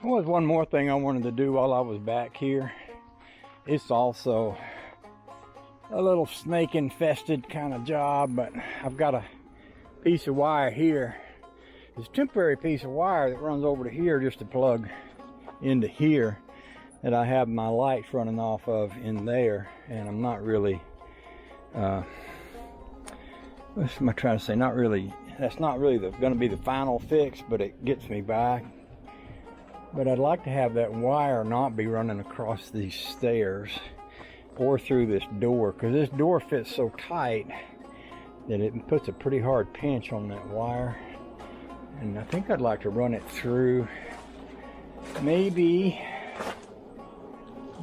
There was one more thing I wanted to do while I was back here. It's also a little snake infested kind of job, but I've got a piece of wire here. It's a temporary piece of wire that runs over to here just to plug into here that I have my lights running off of in there, and I'm not really what am I trying to say, that's not really going to be the final fix, but it gets me by. But I'd like to have that wire not be running across these stairs or through this door, because this door fits so tight that it puts a pretty hard pinch on that wire. And I think I'd like to run it through maybe,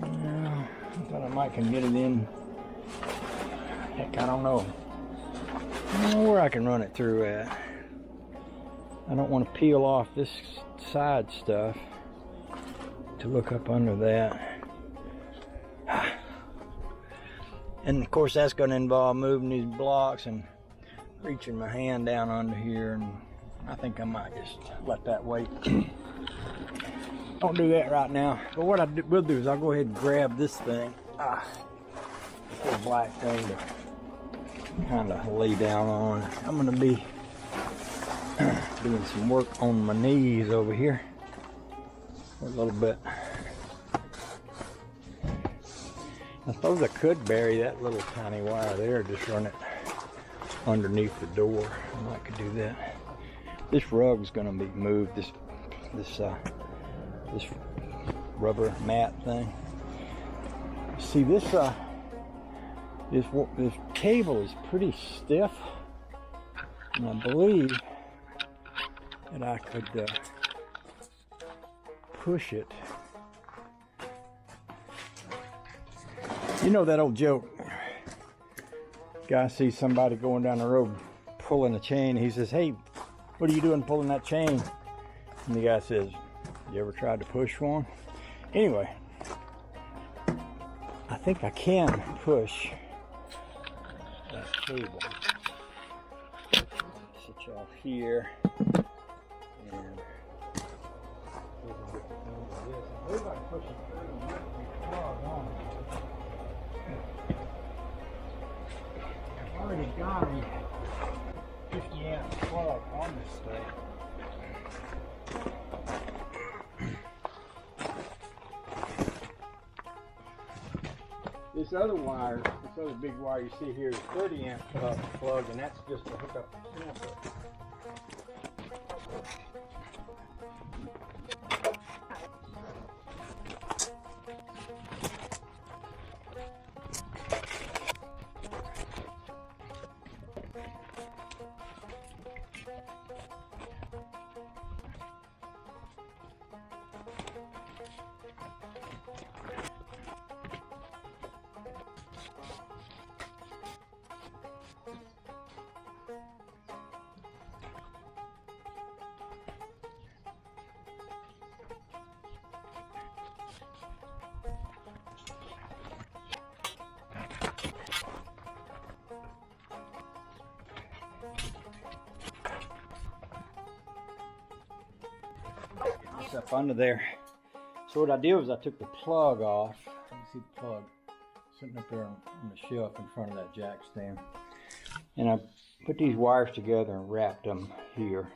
I thought I might can get it in. Heck, I don't know. I don't know where I can run it through at. I don't want to peel off this side stuff to look up under that. And of course that's going to involve moving these blocks and reaching my hand down under here, and I think I might just let that wait. Don't do that right now. But what I will do is I'll go ahead and grab this thing, this little black thing to kind of lay down on. I'm going to be doing some work on my knees over here for a little bit. I suppose I could bury that little tiny wire there, just run it underneath the door. I might could do that. This rug's going to be moved. This rubber mat thing. See, this cable is pretty stiff, and I believe that I could push it. You know that old joke, guy sees somebody going down the road pulling a chain. He says, "Hey, what are you doing pulling that chain?" And the guy says, "You ever tried to push one?" Anyway, I think I can push that cable. Sit y'all here, and I believe I can push it through. I've already got a 50 amp plug on this thing. This other wire, this other big wire you see here is 30 amp plug, and that's just to hook up the sample. Up under there. So what I did was I took the plug off. You can see the plug sitting up there on the shelf in front of that jack stand. And I put these wires together and wrapped them here.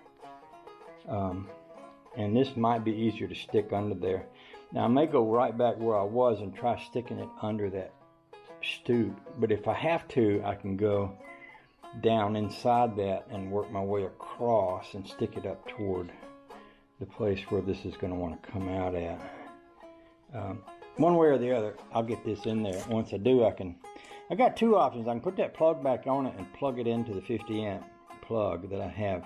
And this might be easier to stick under there. Now I may go right back where I was and try sticking it under that stoop. But if I have to, I can go down inside that and work my way across and stick it up toward the place where this is going to want to come out at. One way or the other, I'll get this in there. Once I do, I got two options. I can put that plug back on it and plug it into the 50 amp plug that I have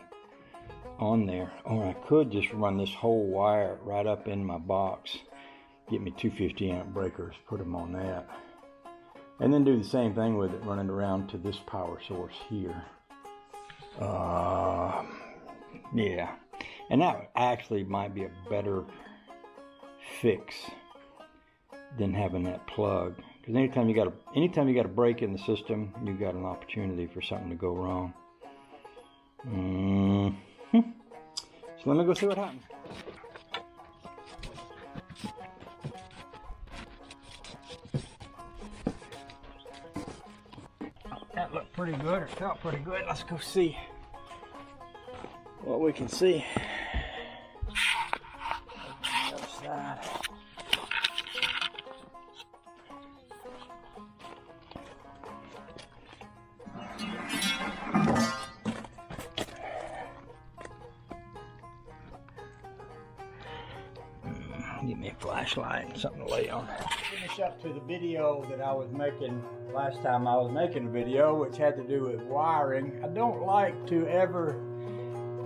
on there, or I could just run this whole wire right up in my box, get me two 50 amp breakers, put them on that, and then do the same thing with it, running around to this power source here. Yeah. And that actually might be a better fix than having that plug. Because anytime you got a break in the system, you got an opportunity for something to go wrong. So let me go see what happens. pretty good, or felt pretty good. Let's go see what we can see. On the other side. Give me a flashlight and something to lay on. Finish up to the video that I was making last time I was making a video, which had to do with wiring. I don't like to ever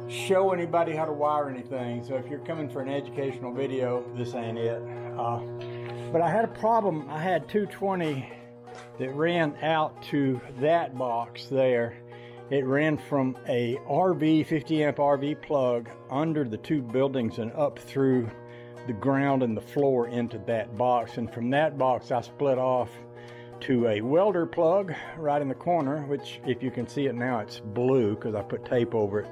show anybody how to wire anything, so if you're coming for an educational video, this ain't it. But I had a problem. I had 220 that ran out to that box there. It ran from a RV, 50 amp RV plug under the two buildings and up through the ground and the floor into that box, and from that box I split off to a welder plug right in the corner, which if you can see it now, it's blue because I put tape over it,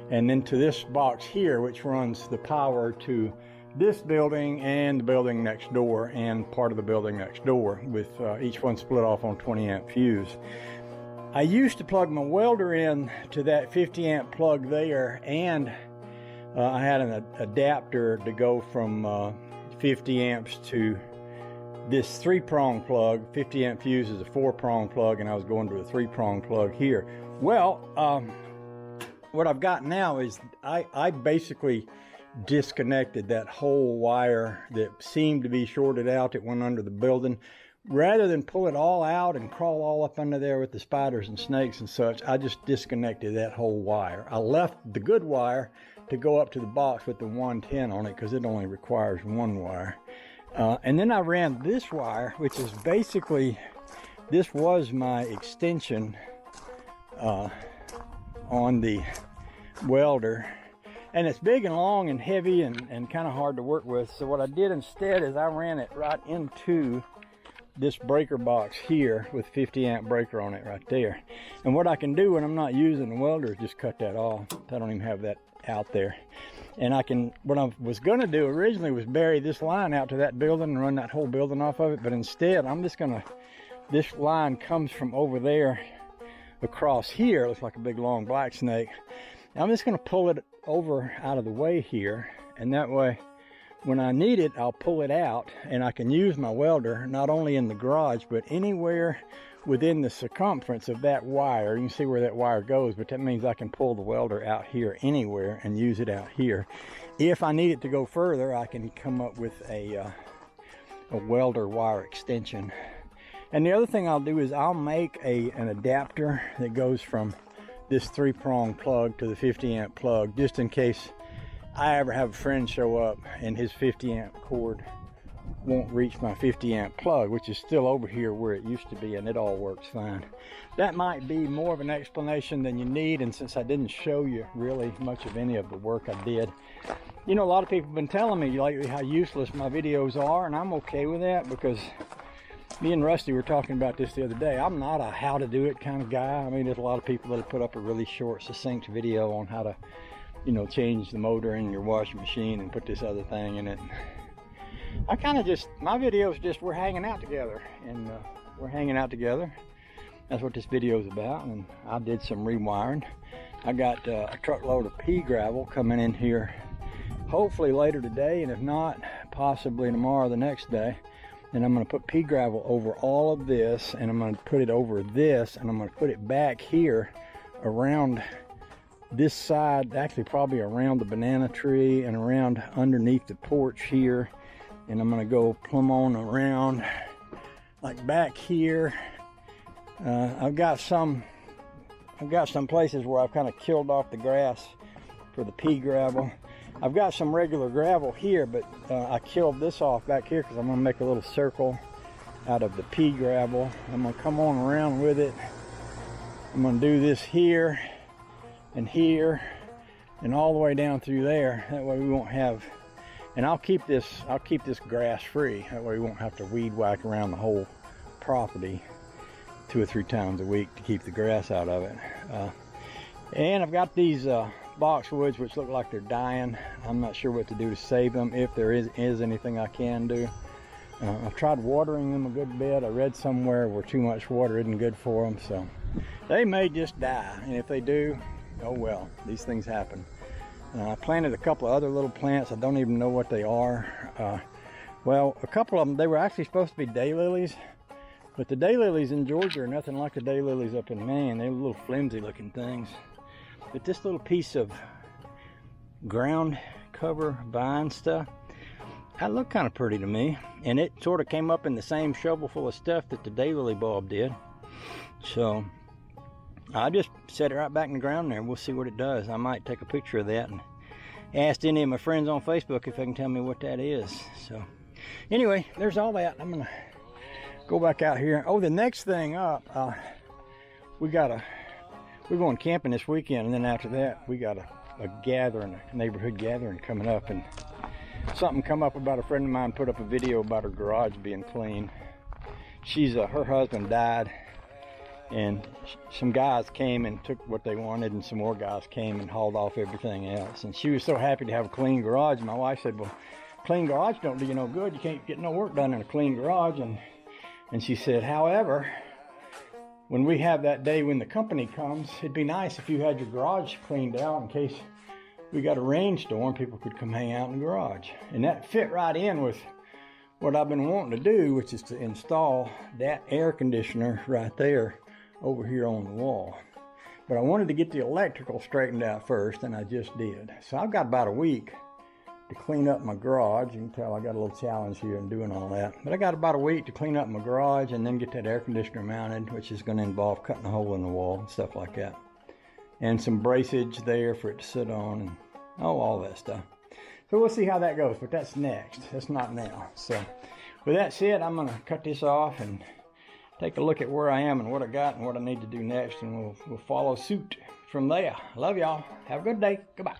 and then to this box here, which runs the power to this building and the building next door and part of the building next door, with each one split off on 20 amp fuse. I used to plug my welder in to that 50 amp plug there, and I had an adapter to go from 50 amps to this 3-prong plug. 50 amp fuse is a 4-prong plug, and I was going to a 3-prong plug here. Well, what I've got now is I basically disconnected that whole wire that seemed to be shorted out that went under the building. Rather than pull it all out and crawl all up under there with the spiders and snakes and such, I just disconnected that whole wire. I left the good wire to go up to the box with the 110 on it because it only requires one wire. And then I ran this wire, which is basically, this was my extension on the welder. And it's big and long and heavy and kind of hard to work with. So what I did instead is I ran it right into this breaker box here with 50 amp breaker on it right there. And what I can do when I'm not using the welder is just cut that off. I don't even have that out there. And I can, what I was going to do originally was bury this line out to that building and run that whole building off of it, but instead I'm just gonna, this line comes from over there across here, looks like a big long black snake. I'm just gonna pull it over out of the way here, and that way when I need it, I'll pull it out and I can use my welder not only in the garage but anywhere within the circumference of that wire. You can see where that wire goes, but that means I can pull the welder out here anywhere and use it out here. If I need it to go further, I can come up with a welder wire extension. And the other thing I'll do is I'll make an adapter that goes from this 3-prong plug to the 50 amp plug, just in case I ever have a friend show up and his 50 amp cord won't reach my 50 amp plug, which is still over here where it used to be, and it all works fine. That might be more of an explanation than you need, and since I didn't show you really much of any of the work I did, you know, a lot of people have been telling me lately how useless my videos are, and I'm okay with that because me and Rusty were talking about this the other day. I'm not a how to do it kind of guy. I mean, there's a lot of people that have put up a really short, succinct video on how to, you know, change the motor in your washing machine and put this other thing in it. I kind of just, my videos just, we're hanging out together, and we're hanging out together. That's what this video is about, and I did some rewiring. I got a truckload of pea gravel coming in here hopefully later today, and if not, possibly tomorrow or the next day. And I'm going to put pea gravel over all of this, and I'm going to put it over this, and I'm going to put it back here around this side, actually probably around the banana tree and around underneath the porch here. And I'm going to go plumb on around like back here. I've got some places where I've kind of killed off the grass for the pea gravel. I've got some regular gravel here, but I killed this off back here because I'm going to make a little circle out of the pea gravel. I'm going to come on around with it. I'm going to do this here and here and all the way down through there. That way we won't have, and I'll keep this grass free. That way we won't have to weed whack around the whole property 2 or 3 times a week to keep the grass out of it. And I've got these boxwoods which look like they're dying. I'm not sure what to do to save them, if there is anything I can do. I've tried watering them a good bit. I read somewhere where too much water isn't good for them, so they may just die, and if they do, oh well, these things happen. I planted a couple of other little plants. I don't even know what they are. Well, a couple of them, they were actually supposed to be daylilies, but the daylilies in Georgia are nothing like the daylilies up in Maine. They're little flimsy looking things. But this little piece of ground cover vine stuff, that looked kind of pretty to me. And it sort of came up in the same shovel full of stuff that the daylily bulb did. So I just set it right back in the ground there. We'll see what it does. I might take a picture of that and ask any of my friends on Facebook if they can tell me what that is. So anyway, there's all that. I'm gonna go back out here. Oh, the next thing up, we're going camping this weekend, and then after that we got a gathering, a neighborhood gathering coming up, and something come up about a friend of mine put up a video about her garage being clean. Her husband died, and some guys came and took what they wanted, and some more guys came and hauled off everything else. And she was so happy to have a clean garage. My wife said, well, clean garage don't do you no good. You can't get no work done in a clean garage. And she said, however, when we have that day when the company comes, it'd be nice if you had your garage cleaned out in case we got a rainstorm, people could come hang out in the garage. And that fit right in with what I've been wanting to do, which is to install that air conditioner right there over here on the wall. But I wanted to get the electrical straightened out first, and I just did. So I've got about a week to clean up my garage. You can tell I got a little challenge here in doing all that. But I got about a week to clean up my garage and then get that air conditioner mounted, which is going to involve cutting a hole in the wall and stuff like that. And some braceage there for it to sit on, and all that stuff. So we'll see how that goes, but that's next. That's not now. So with that said, I'm going to cut this off and take a look at where I am and what I got and what I need to do next, and we'll follow suit from there. Love y'all. Have a good day. Goodbye.